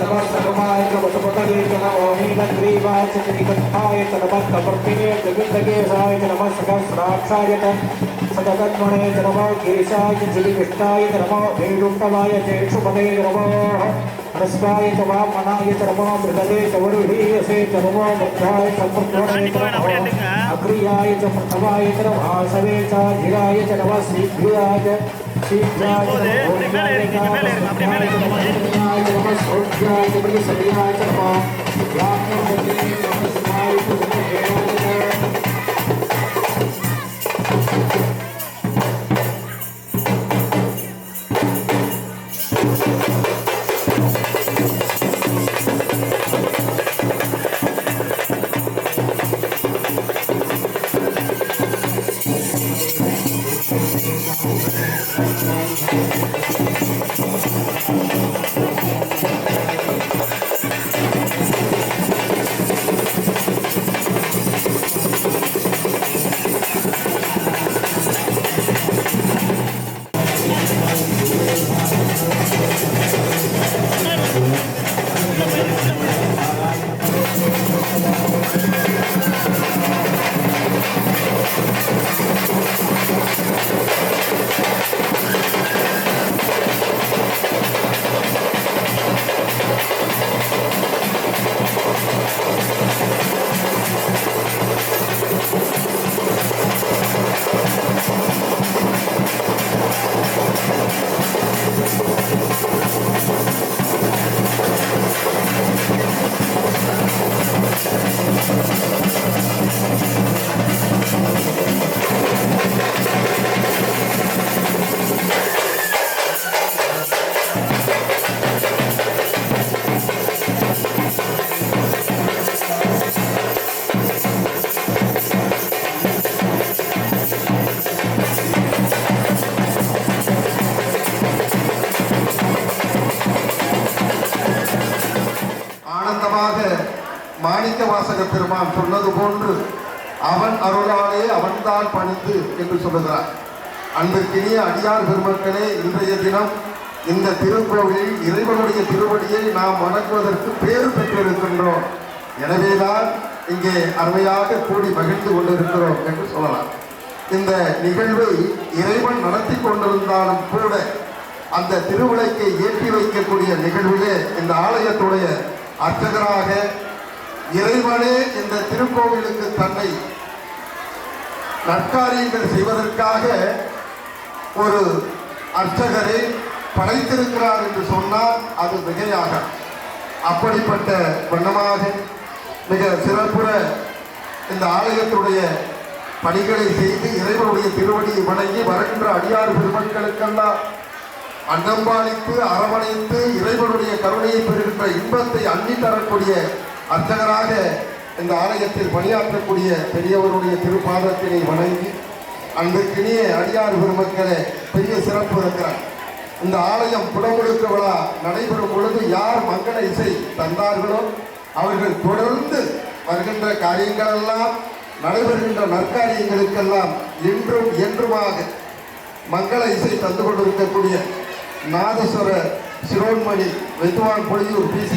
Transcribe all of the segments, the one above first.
नमः सर्वमाय नमः सुपतये नमः नीलग्रीवाय च निकटाय च नमः कपर्दिने च विद्यकेशाय च नमः सहस्राक्षाय च सततन्मणे च नमः गिरिशाय च श्रीकृष्णाय च नमः वेणुकवाय च शुभदे नमः हरस्वाय च वामनाय च नमः मृगदे च वरुणीयसे च नमः मुद्राय च प्रद्वणे च नमः अग्रियाय च प्रथमाय च नमः सवे च धीराय च नमः शीघ्रियाय च शीघ्राय च भोज्याय च नमः सौख्याय च सरियाय च नमः याज्ञवल्क्ये नमः शिवाय च மாணிக்க வாசக பெருமான் சொன்னது போன்று அவன் அருளாலே அவன்தான் பணிந்து என்று சொல்லுகிறார். அன்பிற்கினிய அடியார் பெருமக்களே, இன்றைய தினம் இந்த திருக்கோவிலில் இறைவனுடைய திருவடியை நாம் வணங்குவதற்கு பேறு பெற்றிருக்கின்றோம். எனவேதான் இங்கே அருமையாக கூடி மகிழ்ந்து கொண்டிருக்கிறோம் என்று சொல்லலாம். இந்த நிகழ்வை இறைவன் நடத்தி கொண்டிருந்தாலும் கூட அந்த திருவிளக்கை ஏற்றி வைக்கக்கூடிய நிகழ்விலே இந்த ஆலயத்துடைய அர்ச்சகராக இறைவனே இந்த திருக்கோவிலுக்கு தன்னை நற்காரியங்கள் செய்வதற்காக ஒரு அர்ச்சகரை படைத்திருக்கிறார் என்று சொன்னால் அது மிகையாக. அப்படிப்பட்ட வண்ணமாக மிக சிறப்புற இந்த ஆலயத்துடைய பணிகளை செய்து இறைவனுடைய திருவடியை வணங்கி வருகின்ற அடியார் பெருமக்களுக்கெல்லாம் அன்னம்பாளித்து அரவணைத்து இறைவனுடைய கருணையை பெறுகின்ற இன்பத்தை அள்ளி தரக்கூடிய அர்ச்சகராக இந்த ஆலயத்தில் பணியாற்றக்கூடிய பெரியவருடைய திருப்பாதத்தினை வணங்கி அன்பிற்கினிய அடியார் பெருமக்களே, பெரிய சிறப்பு இருக்கிறார். இந்த ஆலயம் புடமுழுக்கு விழா நடைபெறும் பொழுது யார் மங்கள இசை தந்தார்களோ அவர்கள் தொடர்ந்து வருகின்ற காரியங்களெல்லாம் நடைபெறுகின்ற நற்காரியங்களுக்கெல்லாம் இன்றும் என்றுமாக மங்கள இசை தந்து கொண்டிருக்கக்கூடிய நாதஸ்வர சிரோன்மணி வித்வான் பொழியூர் PC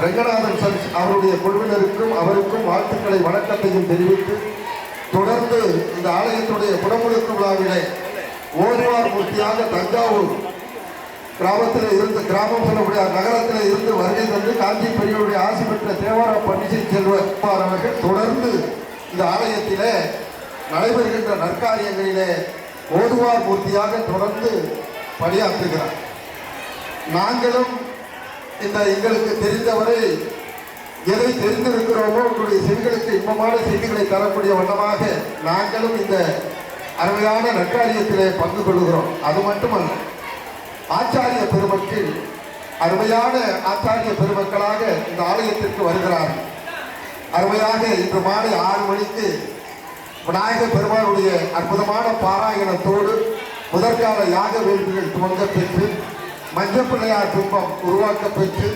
ரங்கநாதன் சர்ச் அவருடைய குழுவினருக்கும் அவருக்கும் வாழ்த்துக்களை வணக்கத்தையும் தெரிவித்து தொடர்ந்து இந்த ஆலயத்துடைய புடமுழுக்கு விழாவிலே ஓதுவார் மூர்த்தியாக தஞ்சாவூர் கிராமத்தில் இருந்து கிராமம் சொல்லக்கூடிய நகரத்தில் இருந்து வருகை தந்து காஞ்சி பெரியவருடைய ஆசி பெற்ற தேவார பண்டிசை செல்வர் அவர்கள் தொடர்ந்து இந்த ஆலயத்திலே நடைபெறுகின்ற நற்காரியங்களிலே ஓதுவார் மூர்த்தியாக தொடர்ந்து பணியாற்றுகிறார். நாங்களும் இந்த எங்களுக்கு தெரிந்தவரை எதை தெரிந்திருக்கிறோமோ உங்களுடைய செவிகளுக்கு இன்பமான செய்திகளை தரக்கூடிய வண்ணமாக நாங்களும் இந்த அருமையான நற்காரியத்திலே பங்கு கொள்கிறோம். அது மட்டுமல்ல, ஆச்சாரிய பெருமக்கள் அருமையான ஆச்சாரிய பெருமக்களாக இந்த ஆலயத்திற்கு வருகிறார்கள். அருமையாக இன்று மாலை 6 மணிக்கு விநாயக பெருமானுடைய அற்புதமான பாராயணத்தோடு முதற்கால யாக வேள்விகள் துவங்க பெற்று மஞ்சப்பிள்ளையார் பிம்பம் உருவாக்க பெற்று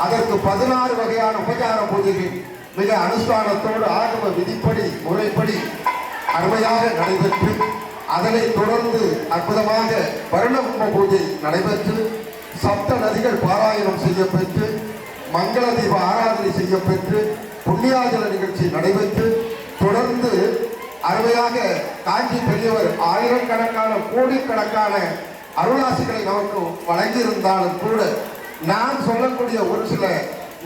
அதற்கு 16 வகையான உபச்சார பூஜைகள் மிக அனுஷ்டானத்தோடு ஆகம விதிப்படி முறைப்படி அருமையாக நடைபெற்று அதனைத் தொடர்ந்து அற்புதமாக வருணகும்ப பூஜை நடைபெற்று சப்த நதிகள் பாராயணம் செய்யப்பெற்று மங்கள தீப ஆராதனை செய்யப்பெற்று புண்ணியாஜல நிகழ்ச்சி நடைபெற்று தொடர்ந்து அருமையாக காஞ்சி பெரியவர் ஆயிரக்கணக்கான கோடிக்கணக்கான அருளாசிகளை நமக்கு வழங்கியிருந்தாலும் கூட நான் சொல்லக்கூடிய ஒரு சில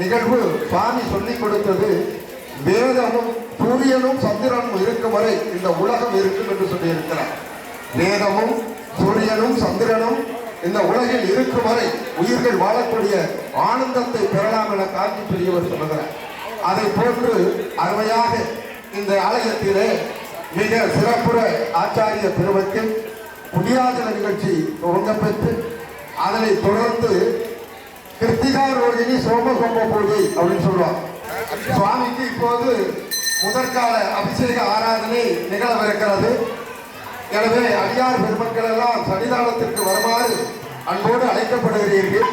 நிகழ்வு சுவாமி சொல்லிக் கொடுத்தது வேதமும் சூரியனும் சந்திரனும் இருக்கும் வரை இந்த உலகம் இருக்கும் என்று சொல்லியிருக்கிறார். வேதமும் சூரியனும் சந்திரனும் இந்த உலகில் இருக்கும் வரை உயிர்கள் வாழக்கூடிய ஆனந்தத்தை பெறலாம் என காஞ்சி பெரியவர் சொல்லுகிறார். அதை போன்று அருமையாக இந்த ஆலயத்திலே மிக சிறப்புற ஆச்சாரிய பெருமக்கள் புண்ணியாஜல நிகழ்ச்சி துவங்கப்பெற்று அதனை தொடர்ந்து கிருத்திகா ரோகிணி சோமசோம பூஜை அப்படின்னு சொல்லுவாங்க. சுவாமிக்கு இப்போது முதற்கால அபிஷேக ஆராதனை நிகழவிருக்கிறது. எனவே அடியார் பெருமக்கள் எல்லாம் சன்னிதானத்திற்கு வருமாறு அன்போடு அழைக்கப்படுகிறீர்கள்.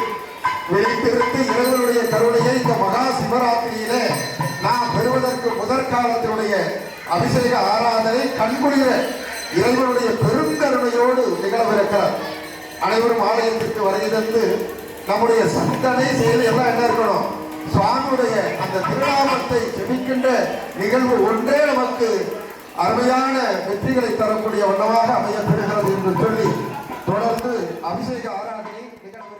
வெளித்திருத்து இறைவனுடைய கருணையை இந்த மகா சிவராத்திரியிலே நாம் பெறுவதற்கு முதற்காலத்தினுடைய அபிஷேக ஆராதனை கண்குளிர இறைவனுடைய பெருங்கருணையோடு நிகழவிருக்கிறார். அனைவரும் ஆலயத்திற்கு வருகை தந்து நம்முடைய சிந்தனை செயல் எல்லாம் என்ன இருக்கணும், சுவாமியுடைய அந்த திருநாமத்தை ஜெபிக்கின்ற நிகழ்வு ஒன்றே நமக்கு அருமையான வெற்றிகளை தரக்கூடிய வண்ணமாக அமையப்பெறுகிறது என்று சொல்லி தொடர்ந்து அபிஷேக ஆராதனை நிகழ்வு.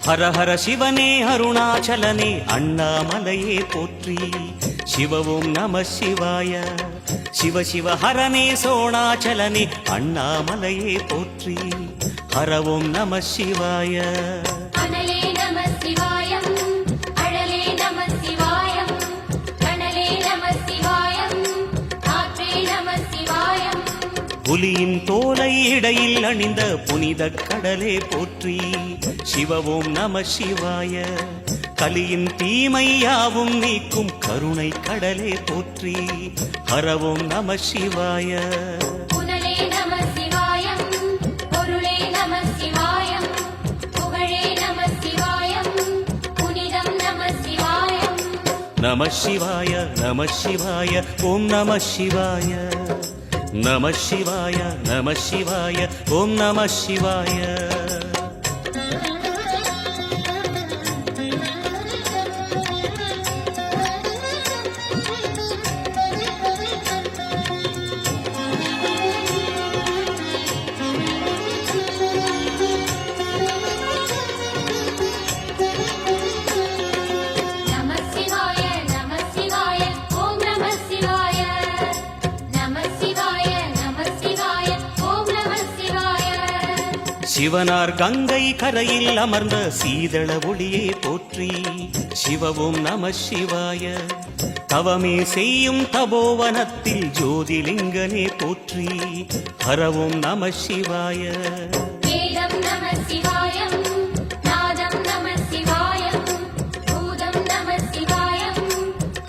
ஹர ஹர சிவனே அருணாச்சலனே அண்ணாமலையே போற்றி. சிவவும் நம சிவாய. சிவ சிவ ஹரனே சோணாச்சலனே அண்ணாமலையே போற்றி. ஹரவும் நம சிவாய. அனலே நம சிவாயம், அழலே நம சிவாயம், கனலே நம சிவாயம், காற்றே நம சிவாயம். புலியின் தோலை இடையில் அணிந்த புனித கடலே போற்றி. சிவவும் நம சிவாய. கலியின் தீமையாவும் நீக்கும் கருணை கடலே போற்றி. ஹரவும் நம சிவாய. புனலே நம சிவாயம், பொருளே நம சிவாயம், புகழே நம சிவாயம், புனிதம் நம சிவாயம். நம சிவாய நம சிவாய ஓம் நம சிவாய. நம சிவாய நம சிவாய ஓம் நம சிவாய. சிவனார் கங்கை கரையில் அமர்ந்த சீதள ஒளியே போற்றி. சிவவும் நம சிவாய. தவமே செய்யும் தபோவனத்தில் ஜோதிலிங்கனே போற்றி. ஹரவும் நம சிவாய. வேதம் நம சிவாயம், நாதம் நம சிவாயம், பூதம் நம சிவாயம்,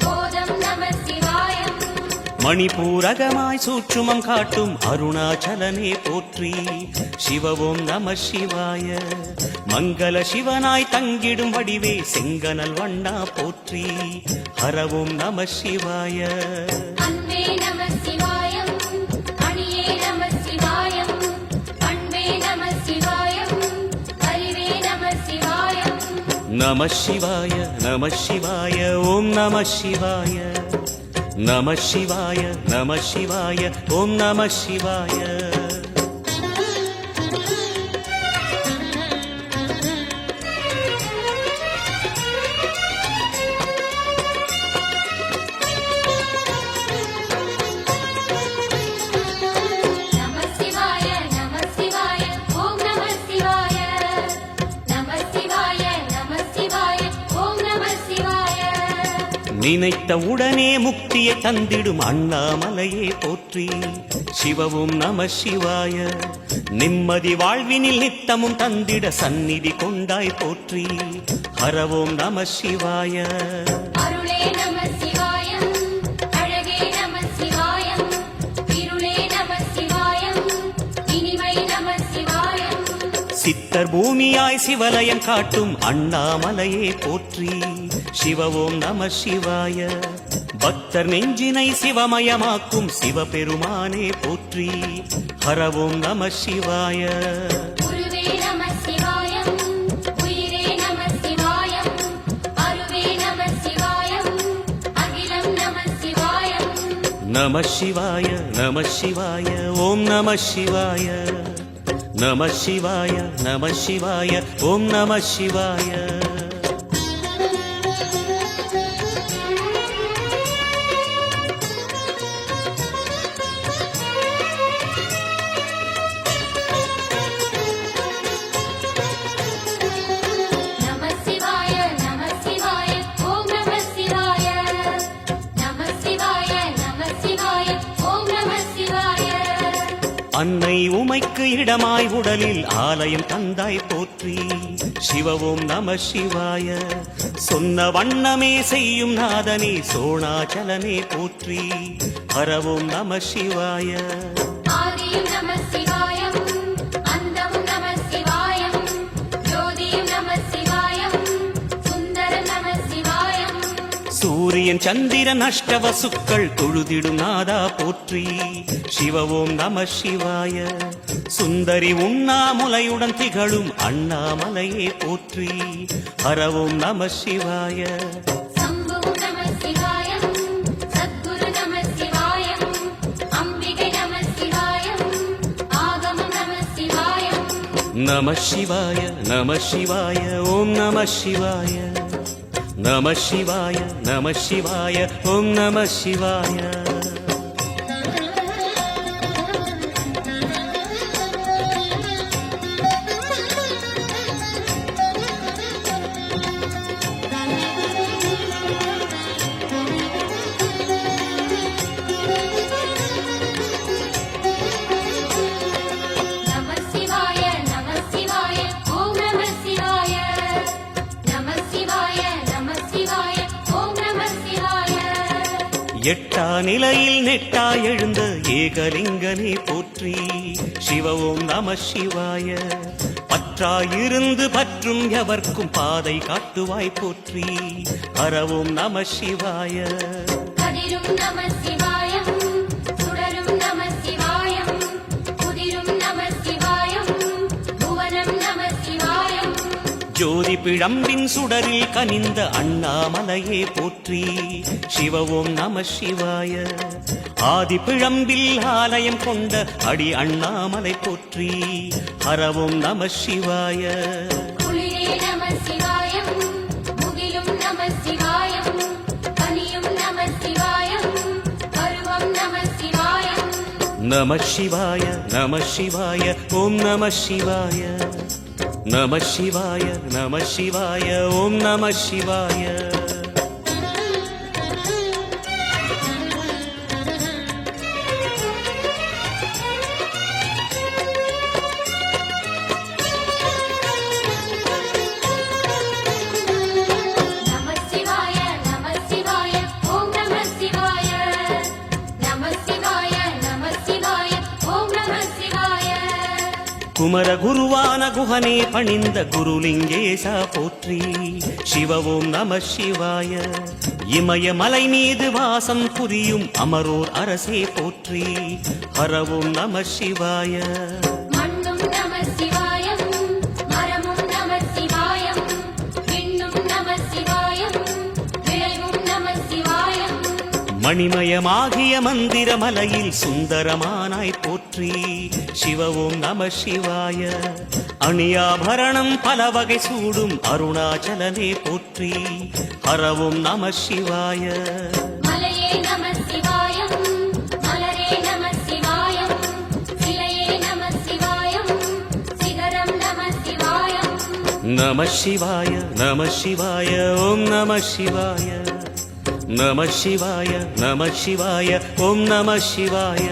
போதம் நம சிவாயம். மணிபூரகமாய் சூற்றுமம் காட்டும் அருணாச்சலனே போற்றி. சிவவும் நம சிவாய. மங்கள சிவனாய் தங்கிடும் வடிவே செங்கனல் வண்ணா போற்றி. ஹரவும் நம சிவாய. அன்பே நம சிவாயம், அணியே நம சிவாயம், பண்பே நம சிவாயம், அறிவே நம சிவாயம். நம சிவாய நம சிவாய ஓம் நம சிவாய. நம சிவாய நம சிவாய ஓம் நம சிவாய. நினைத்த உடனே முக்தியை தந்திடும் அண்ணாமலையே போற்றி. சிவவும் நம சிவாய. நிம்மதி வாழ்வினில் நித்தமும் தந்திட சந்நிதி கொண்டாய் போற்றி. ஹரவோம் நம சிவாய. அருளே நம சிவாயம் அழகே நம சிவாயம் இருளே நம சிவாயம் இனிமை நம சிவாயம். சித்தர் பூமியாய் சிவலயம் காட்டும் அண்ணாமலையே போற்றி. சிவவோம் நம சிவாய. பக்தர் நெஞ்சினை சிவமயமாக்கும் சிவபெருமானே போற்றி. ஹரவோம் நம சிவாய. குருவே நம சிவாயம் உயிரே நம சிவாயம் அருவே நம சிவாயம் அகிலம் நம சிவாயம். நம சிவாய நம சிவாய ஓம் நம சிவாய. நம சிவாய நம சிவாய ஓம் நம சிவாய. நம சிவாய நம சிவாய ஓம் நம சிவாய. நம சிவாய நம சிவாய ஓம் நம சிவாய. அன்னை உமைக்கு இடமாய் உடலில் ஆலயம் தந்தாய் போற்றி. சிவவோம் நம சிவாய. சொன்ன வண்ணமே செய்யும் நாதனே சோணாச்சலனே போற்றி. ஹரவோம் நம சிவாய. ஆதியும் நம சிவாயம் அந்தமும் நம சிவாயம் ஜோதியும் நம சிவாயம் சுந்தரம் நம சிவாயம். சூரியன் சந்திரன் அஷ்டவசுக்கள் தொழுதிடும் நாதா போற்றி. சிவவோம் நம சிவாய. சுந்தரி உண்ணாமுலையுடன் திகழும் அண்ணாமலையே போற்றி. ஹரவோம் நம சிவாய. சம்புவும் நம சிவாயம் சத்குரு நம சிவாயம் அம்பிகை நம சிவாயம் ஆகமம் நம சிவாயம். நம சிவாய நம சிவாய ஓம் நம சிவாய. நம சிவாய நம சிவாய ஓம் நம சிவாய. நம சிவாய நம சிவாய ஓம் நம சிவாய. நம சிவாய நம சிவாய ஓம் நம சிவாய. எட்டா நிலையில் நெட்டா எழுந்த ஏகலிங்கனே போற்றி. சிவவோம் நம சிவாய. பற்றாயிருந்து பற்றும் எவர்க்கும் பாதை காட்டுவாய் போற்றி. ஹரவோம் நம சிவாய. கதிரும் நம சிவாயம் சுடரும் நம சிவாயம் குதிரும் நம சிவாயம் புவனம் நம சிவாயம். ஜோதி பிழம்பின் சுடரில் கனிந்த அண்ணாமலையே போற்றி. சிவவோம் நம சிவாய. ஆதி பிழம்பில் ஆலயம் கொண்ட அடி அண்ணாமலை போற்றி. ஹரவோம் நம சிவாய. குளிரே நம சிவாயம் முகிலும் நம சிவாயம் கனியும் நம சிவாயம் பருவம் நம சிவாயம். நம சிவாய நம சிவாய ஓம் நம சிவாய. நம சிவாய நம சிவாய ஓம் நம சிவாய. நம சிவாய நம சிவாய ஓம் நம சிவாய. நம சிவாய நம சிவாய ஓம் நம சிவாய. குமர குருவான குஹனே பணிந்த குருலிங்கேசா போற்றி. சிவவோம் நம சிவாய. இமய மலை மீது வாசம் புரியும் அமரோர் அரசே போற்றி. ஹரவோம் நம சிவாய. மண்ணும் நம சிவாயம் மரமும் நம சிவாயம் விண்ணும் நம சிவாயம் விளைவும் நம சிவாயம். மணிமயமாகிய மந்திர மலையில் சுந்தரமானாய் போற்றி. சிவவோம் நம சிவாய. அணியாபரணம் பல வகை சூடும் அருணாச்சலனே போற்றி. ஹரவோம் நம சிவாய. மலையே நம சிவாயம் மலரே நம சிவாயம் சிலையே நம சிவாயம் சிகரம் நம சிவாயம். நம சிவாய நம சிவாய ஓம் நம சிவாய. நம சிவாய நம சிவாய ஓம் நம சிவாய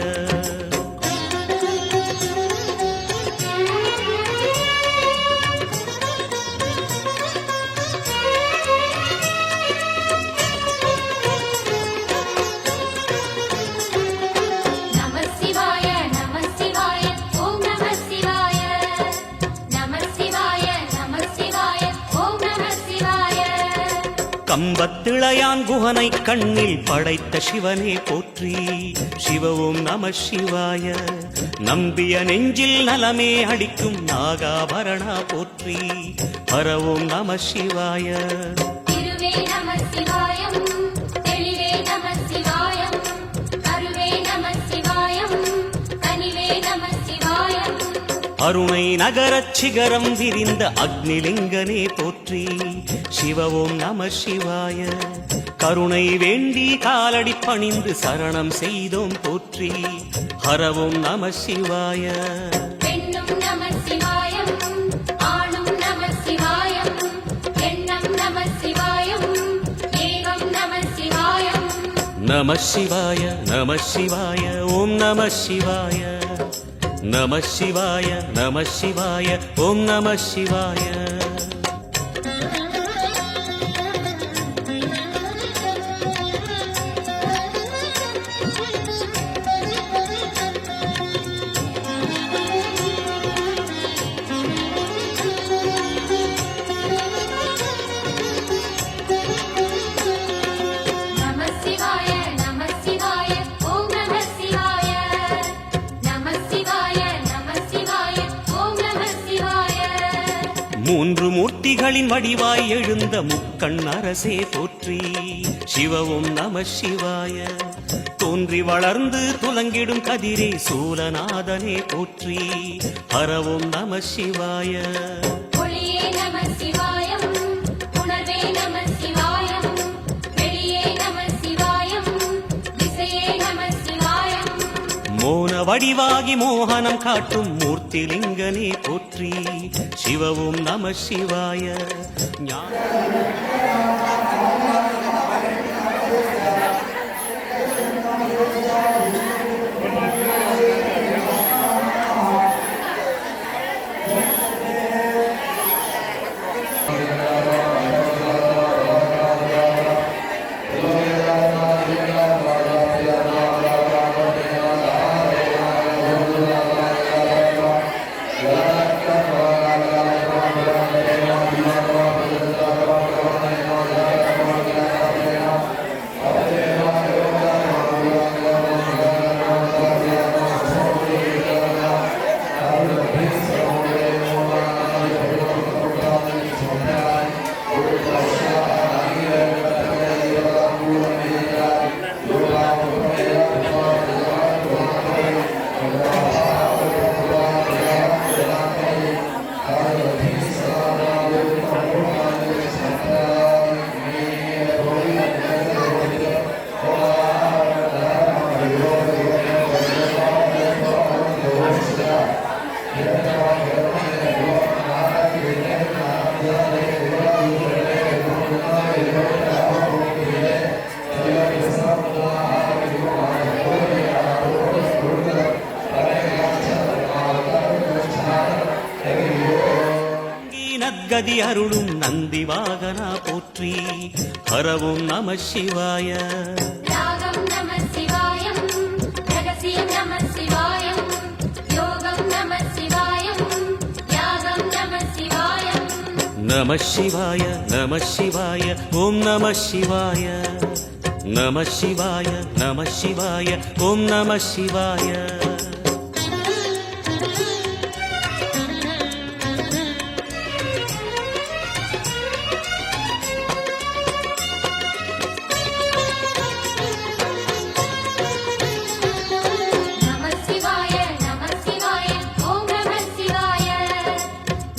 நம சிவாய நம சிவாய ஓம் நம சிவாய நம சிவாய நம சிவாய ஓம் நம சிவாய கம்பத்திளையான் குகனை கண்ணில் படைத்த சிவனே போற்றி சிவ ஓம் நம சிவாய நம்பிய நெஞ்சில் நலமே அளிக்கும் நாகாபரணா போற்றி ஹர ஓம் நம சிவாய திருவே நம சிவாயம் தெளிவே நம சிவாயம் கருவே நம சிவாயம் கனிவே நம சிவாயம் அருணை நகரச் சிகரம் விரிந்த அக்னிலிங்கனே போற்றி சிவ ஓம் நம சிவாய கருணை வேண்டி காலடி பணிந்து சரணம் செய்தோம் போற்றி ஹர ஓம் நம சிவாய பெண்ணும் நம சிவாயம் ஆணும் நம சிவாயம் எண்ணம் நம சிவாயம் ஏகம் நம சிவாயம் நம சிவாய நம சிவாய ஓம் நம சிவாய நம சிவாய நம சிவாய ஓம் நம சிவாய நம சிவாய நம சிவாய ஓம் நம சிவாய நம சிவாய நம சிவாய ஓம் நம சிவாய மூன்று மூர்த்திகளின் வடிவாய் எழுந்த முக்கண் அரசே போற்றி சிவ ஓம் நம சிவாய தோன்றி வளர்ந்து துலங்கிடும் கதிரே சூலநாதனே போற்றி ஹர ஓம் நம சிவாய ஒளியே நம சிவாயம் உணர்வே நம சிவாயம் வெளியே நம சிவாயம் திசையே நம சிவாயம் மோன வடிவாகி மோகனம் காட்டும் மூர்த்திலிங்கனே போற்றி சிவ ஓம் நம சிவாய ஞான நற்கதி அருளும் நந்தி வாகனா போற்றி ஹர ஓம் நம சிவாய ராகம் நம சிவாயம் ரகசியம் நம சிவாயம் யோகம் நம சிவாயம் யாகம் நம சிவாயம் நம சிவாய நம சிவாய ஓம் நம சிவாய நம சிவாய நம சிவாய ஓம் நம சிவாய நம சிவாய நம சிவாய ஓம் நம சிவாய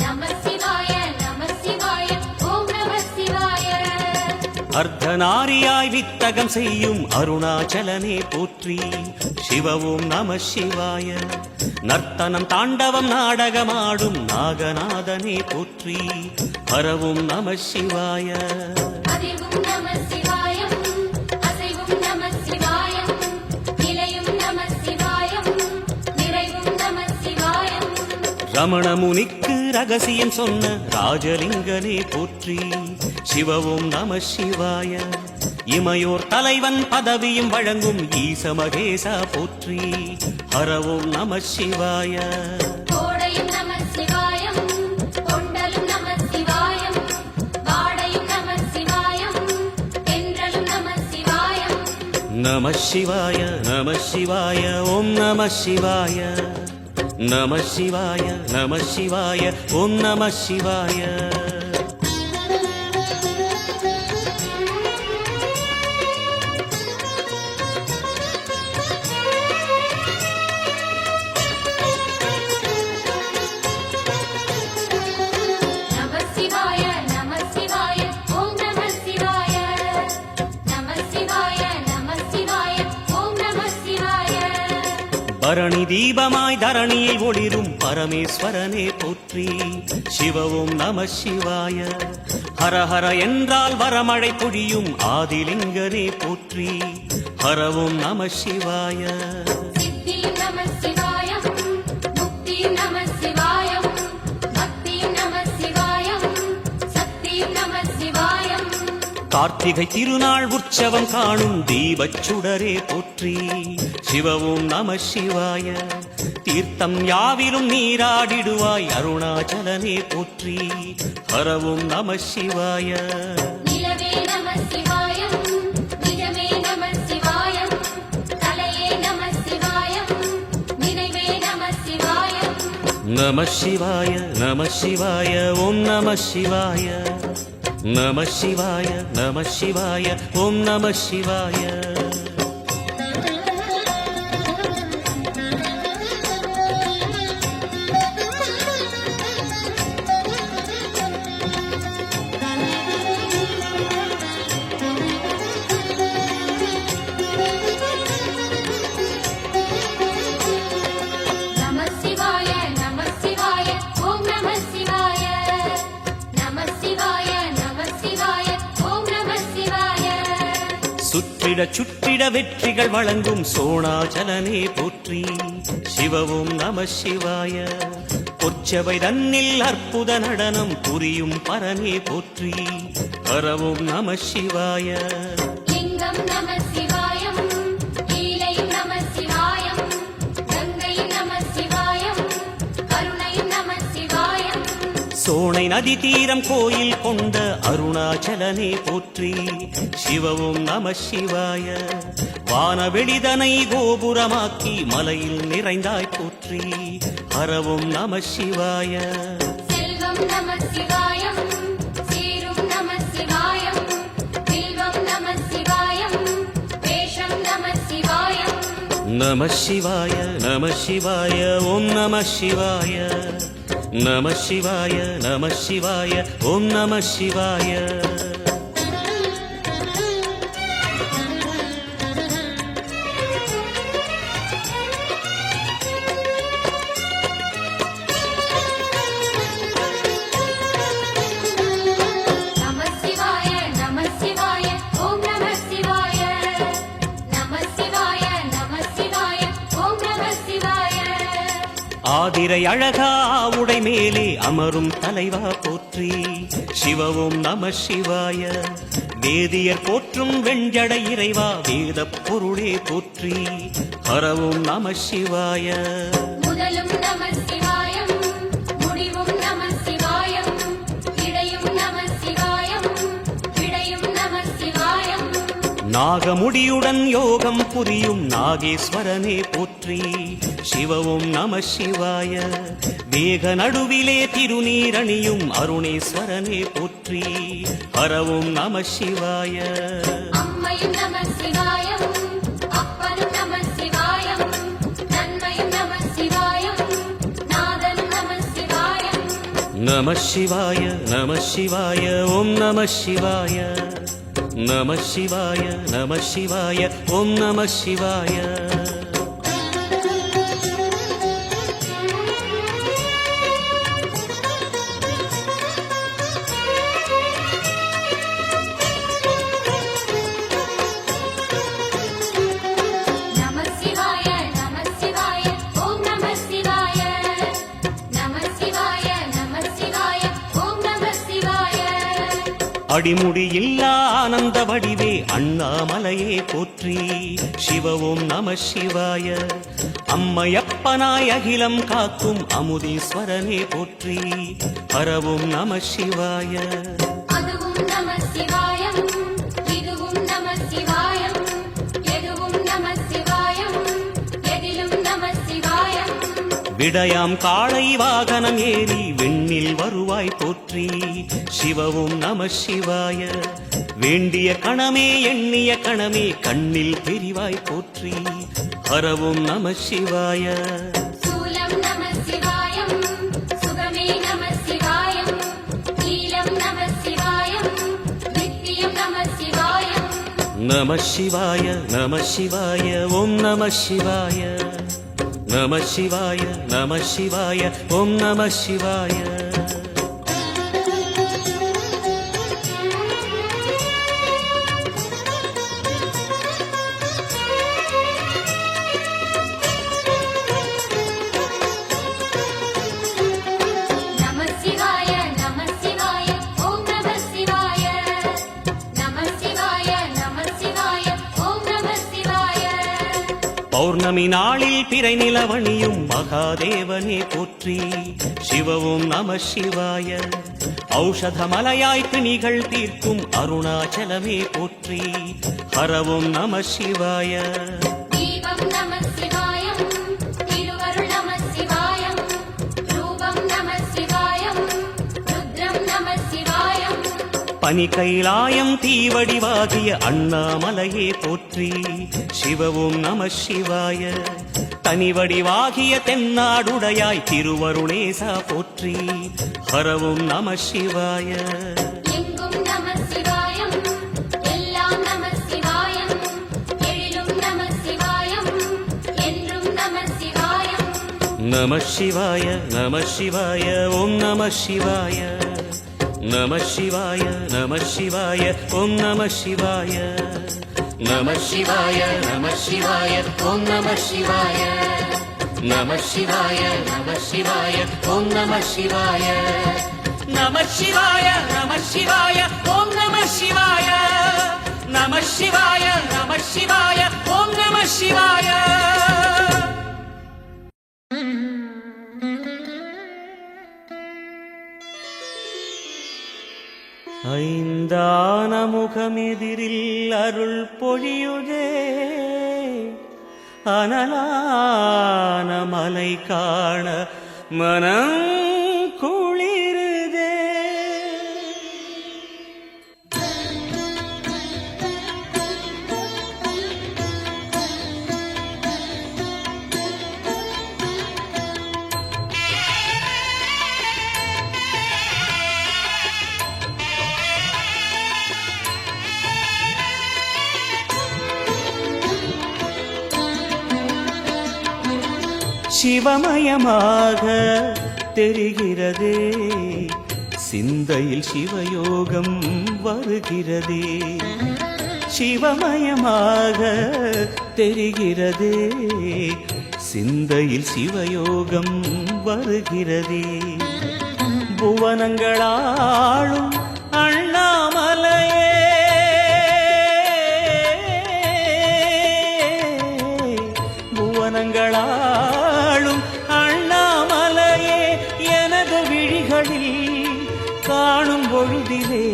நம சிவாய நம சிவாய ஓம் நம சிவாய அர்த்தநாரியாய் வித்தகம் செய்யும் அருணாச்சலனே போற்றி சிவ ஓம் நம சிவாய நர்த்தனம் தாண்டவம் நாடகமாடும் நாகநாதனே போற்றி ஹர ஓம் நம சிவாய அதிர்வும் நம சிவாயம் ரமணமுனிக்கு ரகசியம் சொன்ன ராஜலிங்கனே போற்றி சிவவும் நம சிவாய இமையோர் தலைவன் பதவியும் வழங்கும் ஈச மகேசா போற்றி ஹரவும் நம சிவாய கோடையும் நம சிவாயம் கொண்டலும் நம சிவாயம் வாடையும் நம சிவாயம் தென்றலும் நம சிவாயம் நம சிவாய நம சிவாய ஓம் நம சிவாய நம சிவாய நம சிவாய ஓம் நம சிவாய நம சிவாய நம சிவாய ஓம் நம சிவாய நம சிவாய நம சிவாய ஓம் நம சிவாய பரணி தீபமாய் தரணியில் ஒளிரும் பரமேஸ்வரனே போற்றி சிவவும் நம சிவாய ஹர ஹர என்றால் வரமழை பொழியும் ஆதிலிங்கனே போற்றி ஹரவும் நம சிவாய சித்தியும் நம சிவாயம் முக்தியும் நம சிவாயம் பக்தியும் நம சிவாயம் சக்தியும் நம சிவாயம் கார்த்திகை திருநாள் உற்சவம் காணும் தீபச் சுடரே போற்றி சிவவும் நம சிவாய தீர்த்தம் யாவிலும் நீராடிடுவாய் அருணாச்சலனே போற்றி ஹரவும் நம சிவாய நிலவே நம சிவாயம் நிஜமே நம சிவாயம் தலையே நம சிவாயம் நினைவே நம சிவாயம் நம சிவாய நம சிவாய ஓம் நம சிவாய நம சிவாய நம சிவாய ஓம் நம சிவாய நம சிவாய நம சிவாய ஓம் நம சிவாய நம சிவாய நம சிவாய ஓம் நம சிவாய சுற்றிட சுற்றிட வெற்றிகள் வழங்கும் சோணாச்சலனே போற்றி சிவவும் நம சிவாய பொற்சபை தன்னில் அற்புத நடனம் புரியும் பரனே போற்றி ஹரவும் நம சிவாய லிங்கம் நம சிவாயம் லீலையும் நம சிவாயம் கங்கையும் நம சிவாயம் கருணையும் நம சிவாயம் சோனை நதி தீரம் கோயில் கொண்ட அருணாச்சலனே போற்றி சிவவும் நம சிவாய வானவெளிதனை கோபுரமாக்கி மலையில் நிறைந்தாய் போற்றி ஹரவும் நம சிவாய செல்வம் நம சிவாயம் சீரும் நம சிவாயம் வில்வம் நம சிவாயம் வேஷம் நம சிவாயம் நம சிவாய நம சிவாய ஓம் நம சிவாய நம சிவாய நம சிவாய ஓம் நம சிவாய நம சிவாய நம சிவாய ஓம் நம சிவாய நம சிவாய நம சிவாய ஓம் நம சிவாய ஆதிரை அழகா உடை மேலே அமரும் தலைவா போற்றி சிவவும் நம சிவாய வேதியர் போற்றும் வெஞ்சடை இறைவா வேத பொருளே போற்றி ஹரவும் நம சிவாய முதலும் நம சிவாயம் முடிவும் நம சிவாயம் இடையும் நம சிவாயம் விடையும் நம சிவாயம் நாகமுடியுடன் யோகம் புரியும் நாகேஸ்வரனே போற்றி சிவவும் நம சிவாய வேக நடுவிலே திருநீரணியும் அருணேஸ்வரனே போற்றி ஹரவும் நம சிவாய அம்மையும் நம சிவாயம் அப்பனும் நம சிவாயம் நன்மையும் நம சிவாயம் நாதனும் நம சிவாயம் நம சிவாய நம சிவாய ஓம் நம சிவாய நம சிவாய நம சிவாய ஓம் நம சிவாய நம சிவாய நம சிவாய ஓம் நம சிவாய நம அடிமுடியில்லா ஆனந்த வடிவே அண்ணாமலையே போற்றி. சிவ ஓம் நம சிவாய. அம்மையப்பனாய் அகிலம் காக்கும் அமுதீஸ்வரனே போற்றி. ஹரவும் நம சிவாய. அதுவும் நம சிவாயம், இதுவும் நம சிவாயம், எதுவும் நம சிவாயம், எதிலும் நம சிவாயம். விடயாம் காளை வாகனம் ஏறி வெண்ணில் வருவாய் போற்றி. சிவவும் நம சிவாய. வேண்டிய கணமே எண்ணிய கணமே கண்ணில் தெரிவாய் போற்றி. ஹரவும் நம சிவாய. சூலம் நம சிவாயம், சுகமே நம சிவாயம், நீலம் நம சிவாயம், நித்தியம் நம சிவாயம். நம சிவாய நம சிவாய ஓம் நம சிவாய. நம சிவாய நம சிவாய ஓம் நம சிவாய. நம சிவாய நம சிவாய ஓம் நம சிவாய. நம சிவாய நம சிவாய ஓம் நம சிவாய. பௌர்ணமி நாளில் பிறை நிலவணியும் மகாதேவனே போற்றி. சிவவும் நம சிவாய. ஔஷதமலையாய் பிணிகள் தீர்க்கும் அருணாச்சலமே போற்றி. ஹரவும் நம சிவாய. தீபம் நம சிவாயம், திருவருள் நம சிவாயம், ரூபம் நம சிவாயம், ருத்ரம் நம சிவாயம். பனி கைலாயம் தீவடிவாகிய அண்ணாமலையே போற்றி. சிவவும் நம சிவாய. தனிவடிவாகிய தென்னாடுடையாய் திருவருணேசா போற்றி. ஹரவும் நம சிவாய. எங்கும் நம சிவாயம், எல்லாம் நம சிவாயம், எழிலும் நம சிவாயம், என்றும் நம சிவாயம். நம சிவாய நம சிவாய ஓம் நம சிவாய. நம சிவாய நம சிவாய ஓம் நம சிவாய. நம சிவாய நம சிவாய ஓம் நம சிவாய. நம சிவாய நம சிவாய ஓம் நம சிவாய. நம சிவாய நம சிவாய ஓம் நம சிவாய. நம சிவாய நம சிவாய ஓம் நம சிவாய. ஐந்தான முகமெதிரில் அருள் பொழியுதே. அனலான மலை காண மனம் குளிருதே. சிவமயமாக தெரிகிறதே. சிந்தையில் சிவயோகம் வருகிறதே. சிவமயமாக தெரிகிறதே. சிந்தையில் சிவயோகம் வருகிறதே. புவனங்களாளும் அண்ணாமலையே. புவனங்களாளும் அண்ணாமலையே. எனது விழிகளில் காணும் பொழுதிலே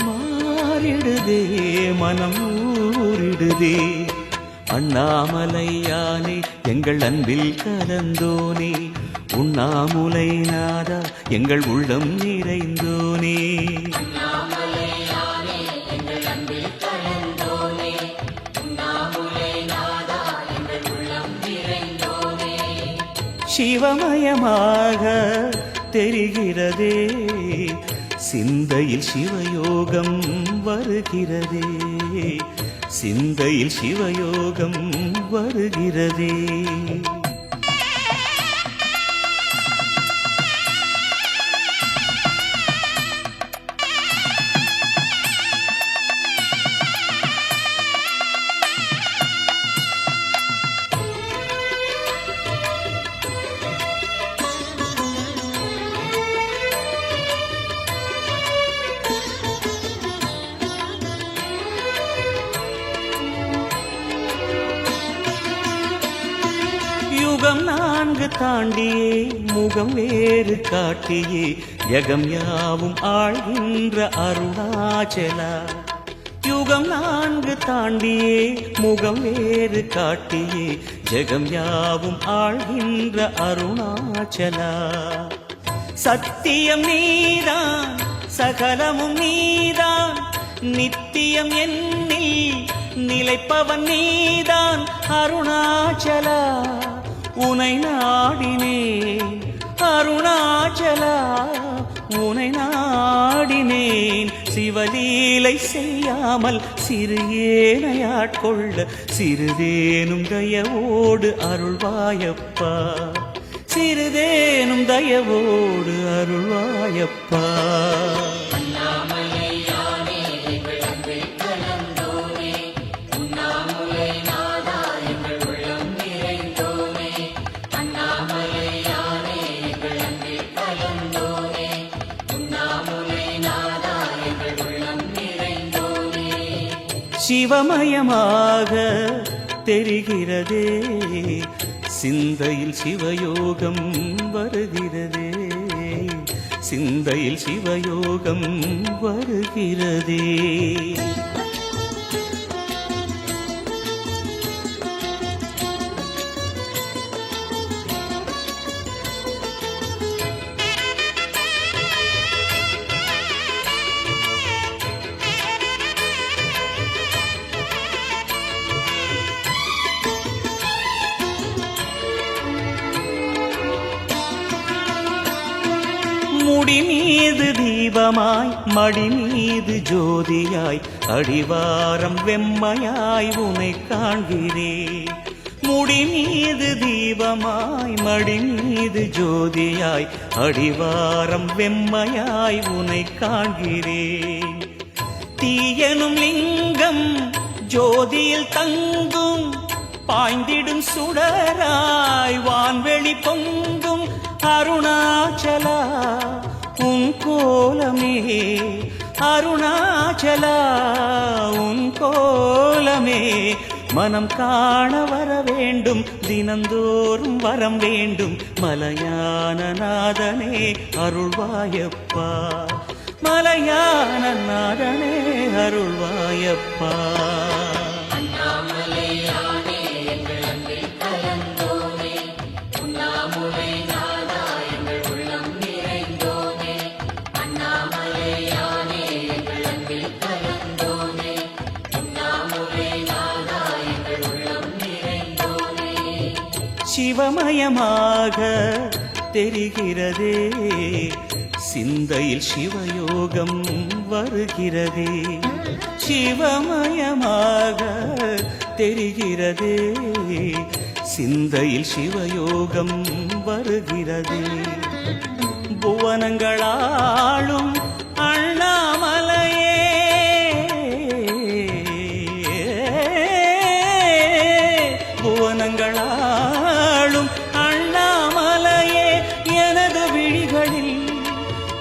மாறிடுதே மனம் ஊறிடுதே. அண்ணாமலையானே எங்கள் அன்பில் கலந்தோனே. உண்ணாமுலை நாதா எங்கள் உள்ளம் நிறைந்தோனே. சிவமயமாக தெரிகிறதே. சிந்தையில் சிவயோகம் வருகிறதே. சிந்தையில் சிவயோகம் வருகிறதே. யுகம் 4 தாண்டியே முகம் வேறு காட்டியே ஜகம் யாவும் ஆழ்கின்ற அருணாச்சலா. யுகம் 4 தாண்டியே முகம் வேறு காட்டியே ஜகம் யாவும் ஆழ்கின்ற அருணாச்சலா. சத்தியம் நீதான் சகலமும் நீதான் நித்தியம் என்னில் நிலைப்பவன் நீதான் அருணாச்சலா. உனை நாடினேன் அருணாச்சலா, உனை நாடினேன். சிவலீலை செய்யாமல் சிறு ஏனையாட்கொள்ள சிறிதேனும் தயவோடு அருள்வாயப்பா, சிறிதேனும் தயவோடு அருள்வாயப்பா. சிவமயமாக தெரிகிறதே சிந்தையில் சிவயோகம் வருகிறதே, சிந்தையில் சிவயோகம் வருகிறதே. முடி மீது தீபமாய் மடி மீது ஜோதியாய் அடிவாரம் வெம்மையாய் உனை காண்கிறேன். முடி மீது தீபமாய் மடி மீது ஜோதியாய் அடிவாரம் வெம்மையாய் உனை காண்கிறேன். தீயனும் லிங்கம் ஜோதியில் தங்கும் பாய்ந்திடும் சுடராய் வான்வெளி பொங்கும் அருணாச்சலா. உன் கோலமே அருணாச்சலா, உன் கோலமே மனம் காண வர வேண்டும், தினந்தோறும் வரம் வேண்டும். மலையான நாதனே அருள்வாயப்பா, மலையான நாதனே அருள்வாயப்பா. சிவமயமாக தெரிகிறதே சிந்தையில் சிவயோகம் வருகிறதே. சிவமயமாக தெரிகிறதே சிந்தையில் சிவயோகம் வருகிறதே. புவனங்களாளும் அண்ணாமலையே, புவனங்களாளும் அண்ணாமலையே, எனது விழிகளில்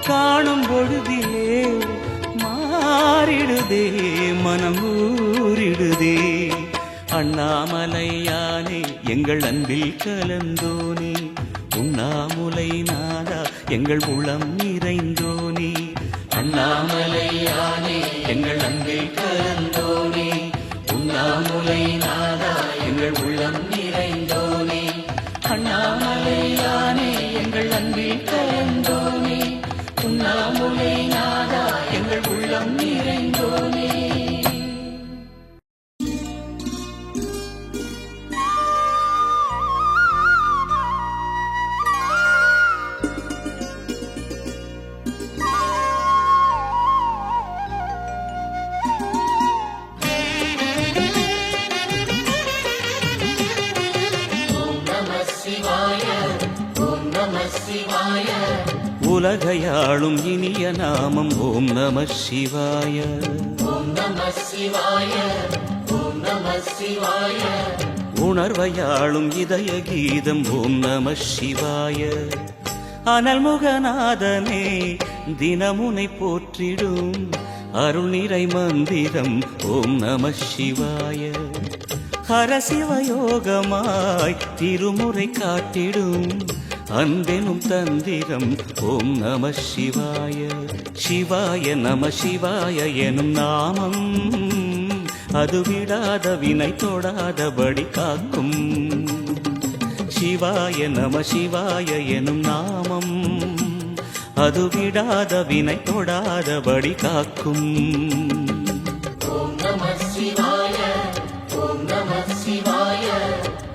காணும் பொழுதிலே மாறிடுதே மனம் ஊறிடுதே. அண்ணாமலையானே எங்கள் அன்பில் கலந்தோனே, உண்ணாமுலை நாதா எங்கள் உளம் நிறைந்தோனே. அண்ணாமலையானே எங்கள் அன்பில் கலந்தோனே, உண்ணாமுலை நாதா எங்கள் உள்ளம் நிறைந்தோனே. அண்ணாமலையானே எங்கள் அன்பில் கலந்தோனே, உண்ணாமுலை நாதா எங்கள் உள்ளம் நிறைந்தோனே. உலகையாளும் இனிய நாமம் ஓம் நம சிவாய. ஓம் நம சிவாய, ஓம் நம சிவாய. உணர்வையாளும் இதய கீதம் ஓம் நம சிவாய. அனல்முகநாதனே தினமுனை போற்றிடும் அருள் நிறை மந்திரம் ஓம் நம சிவாய. ஹரசிவயோகமாய் திருமுறை காட்டிடும் அன்பெனும் தந்திரம் ஓம் நம சிவாய. சிவாய நம சிவாய எனும் நாமம் அது விடாத வினை தொடாதபடி காக்கும். சிவாய நம சிவாய எனும் நாமம் அது விடாத வினை தொடாதபடி காக்கும்.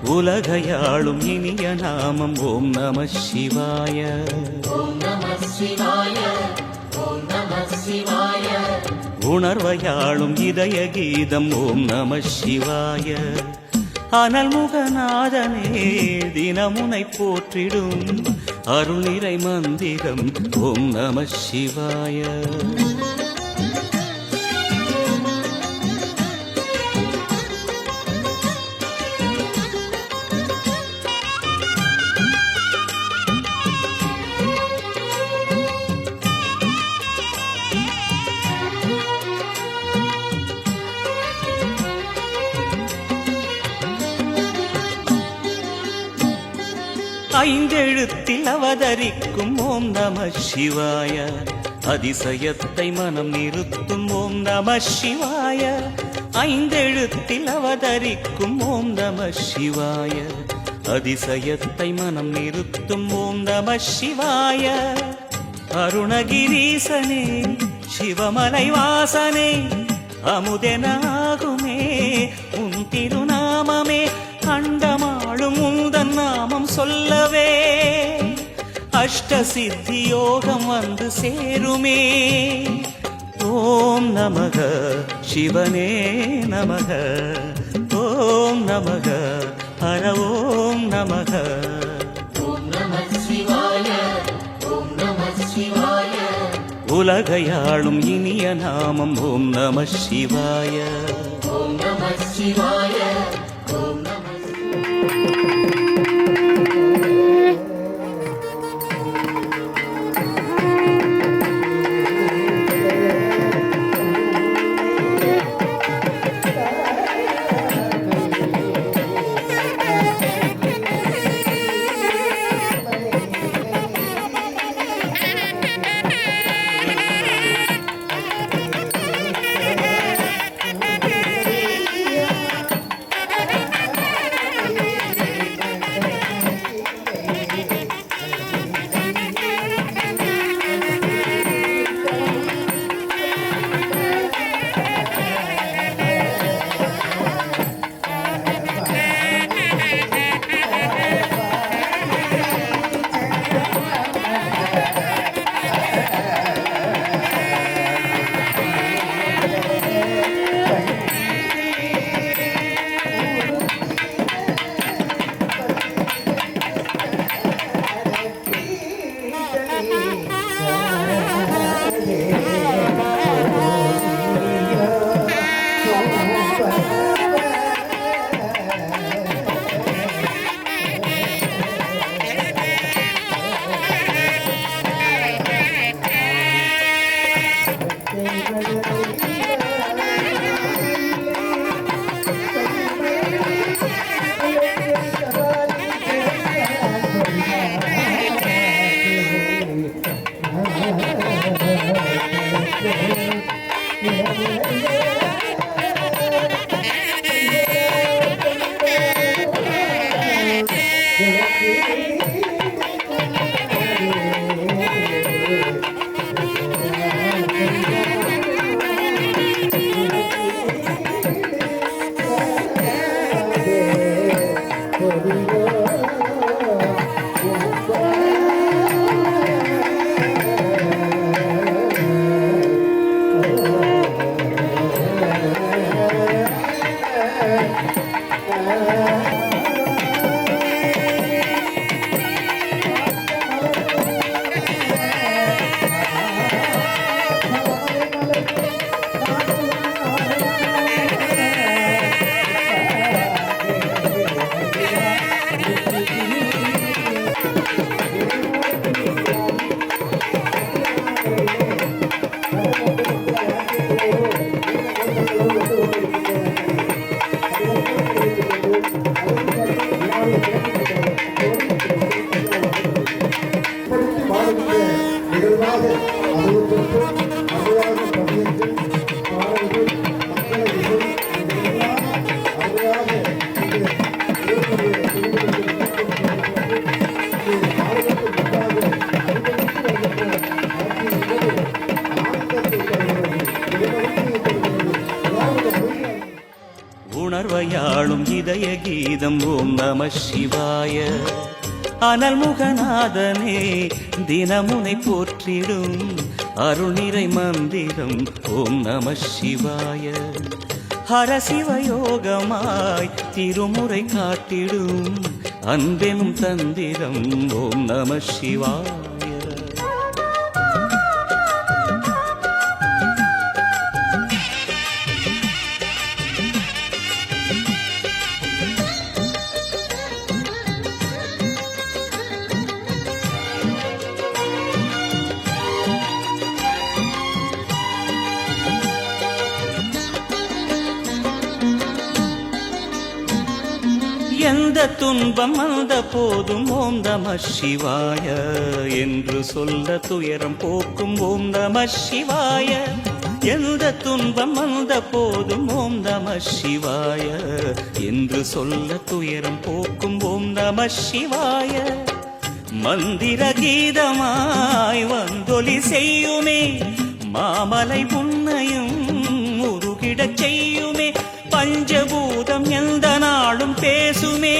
உலகையாளும் இனிய நாமம் ஓம் நம சிவாய. உணர்வையாளும் இதய கீதம் ஓம் நம சிவாய. அனல்முகநாதனே தினமுனை போற்றிடும் அருள் நிறை மந்திரம் ஓம் நம சிவாய. ஐந்தெழுத்தில் அவதரிக்கும் ஓம் நம சிவாய. அதிசயத்தை மனம் நிறுத்தும் ஓம் நம சிவாய. ஐந்தெழுத்தில் அவதரிக்கும் ஓம் நம சிவாய. அதிசயத்தை மனம் நிறுத்தும் ஓம் நம சிவாய. அருணகிரீசனே சிவமலை வாசனே அமுதனாகுமே உன் திருநாமமே. அண்டமாளும் உந்தன் நாமம் சொல்லவே அஷ்ட சித்தி யோகம் வந்து சேருமே. ஓம் நமக சிவனே நமக. ஓம் நமக ஹர ஓம் நமக. உலகையாளும் இனிய நாமம் ஓம் நம சிவாய. உணர்வையாளும் இதய கீதம் ஓம் நம சிவாய. அனல்முகநாதனே தினமுனை போற்றிடும் அருள்நிறை மந்திரம் ஓம் நம சிவாய. ஹரசிவயோகமாய் திருமுறை காட்டிடும் அன்பெனும் தந்திரம் ஓம் நம சிவாய. எந்த துன்பம் வந்த போதும் ஓம் நம சிவாய என்று சொல்ல துயரம் போக்கும் ஓம் நம சிவாய. எந்த துன்பம் வந்த போதும் ஓம் நம சிவாய என்று சொல்ல துயரம் போக்கும் ஓம் நம சிவாய. மந்திர கீதமாய் வந்தொலி செய்யுமே மாமலை புன்னையும் உருகிடச் செய்யுமே. பஞ்சபூதம் எந்த நாளும் பேசுமே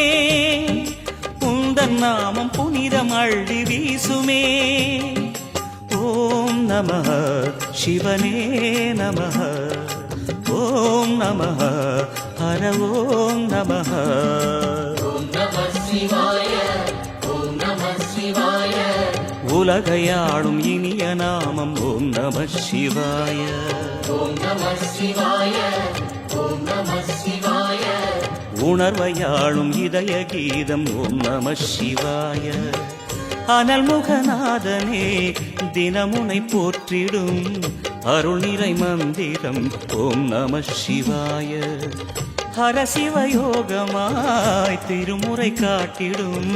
உந்தன் நாமம் புனிதம் அள்ளி வீசுமே. ஓம் நம சிவனே நம ஓம் நம ஹர ஓம் நம. ஓம் நம சிவாய ஓம் நம சிவாய. உலகையாளும் இனிய நாமம் ஓம் நம சிவாய. ஓம் நம சிவாய ஓம் நம சிவாய. உணர்வையாளும் இதய கீதம் ஓம் நம சிவாய. அனல்முகநாதனே தினமுனை போற்றிடும் அருள்நிறை மந்திரம் ஓம் நம சிவாய. ஹரசிவயோகமாய் திருமுறை காட்டிடும்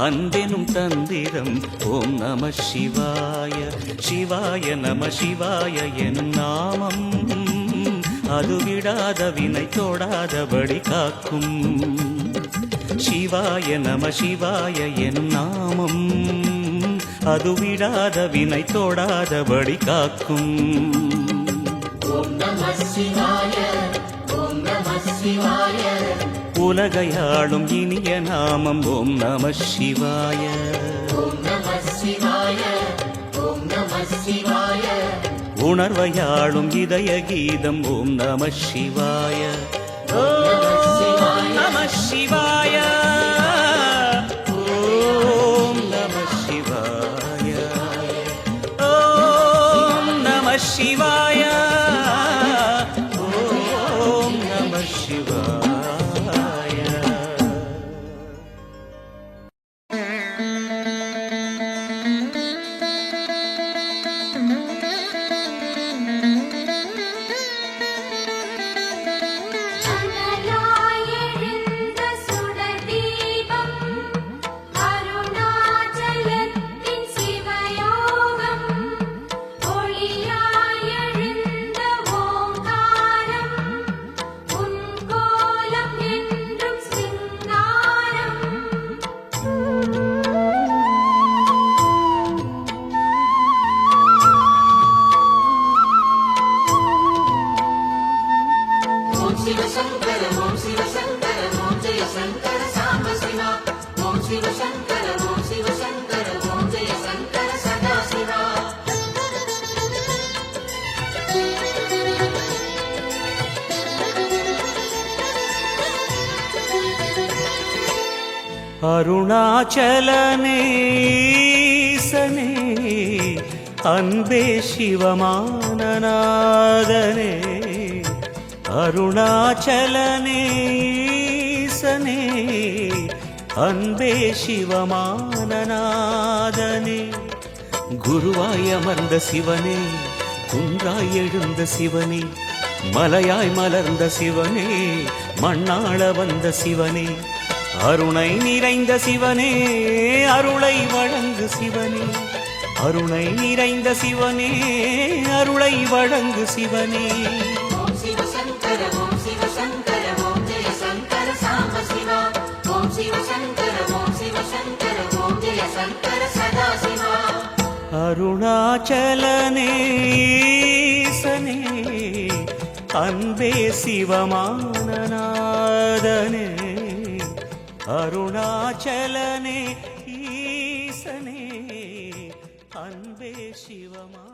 அன்பெனும் தந்திரம் ஓம் நம சிவாய. சிவாய நம சிவாய எனும் நாமம் அது விடாத வினை தொடாதபடி காக்கும். சிவாய நம சிவாய எனும் நாமம் அது விடாத வினை தொடாதபடி காக்கும். ஓம் நம சிவாய ஓம் நம சிவாய. உலகையாளும் இனிய நாமம் ஓம் நம சிவாய. ஓம் நம சிவாய ஓம் நம சிவாய. உணர்வையாளும் இதய கீதம் ஓம் நம சிவாய. நம சிவாய நம சிவாய ஓம் நம சிவாய. ஓம் நம சிவாய ஓம் நம சிவாய. அனலாயெழுந்த சுடர் தீபம் அருணாச்சலத்தின் சிவயோகம். ஒளியாயெழுந்த ஓங்காரம் உன் கோலம் என்றும் சிங்காரம். ஓம் சிவசங்கர ஓம் சிவசங்கர ஓம் ஜெய சங்கர சாம்ப சிவா. ஓம் சிவசங்கர ஓம் சிவசங்கர ஓம் ஜெய சங்கர சதா சிவா. அருணாச்சலனேசனே அன்பே சிவமானநாதனே. அருணாச்சலனேசனே அன்பே சிவமானநாதனே. குருவாய் அமர்ந்த சிவனே குன்றாய் எழுந்த சிவனே மலையாய் மலர்ந்த சிவனே மண்ணாள வந்த சிவனே. அருணை நிறைந்த சிவனே அருளை வழங்கு சிவனே. அருணை நிறைந்த சிவனே அருளை வழங்கு சிவனே. ஓம் சிவசங்கர ஓம் சிவசங்கர ஓம் ஜெய சங்கர சாம்ப சிவா. ஓம் சிவசங்கர ஓம் சிவசங்கர ஓம் ஜெய சங்கர சதா சிவா. அருணாச்சலனேசனே அன்பே சிவமானநாதனே அருணாச்சலனே ஈசனே அன்பே சிவமா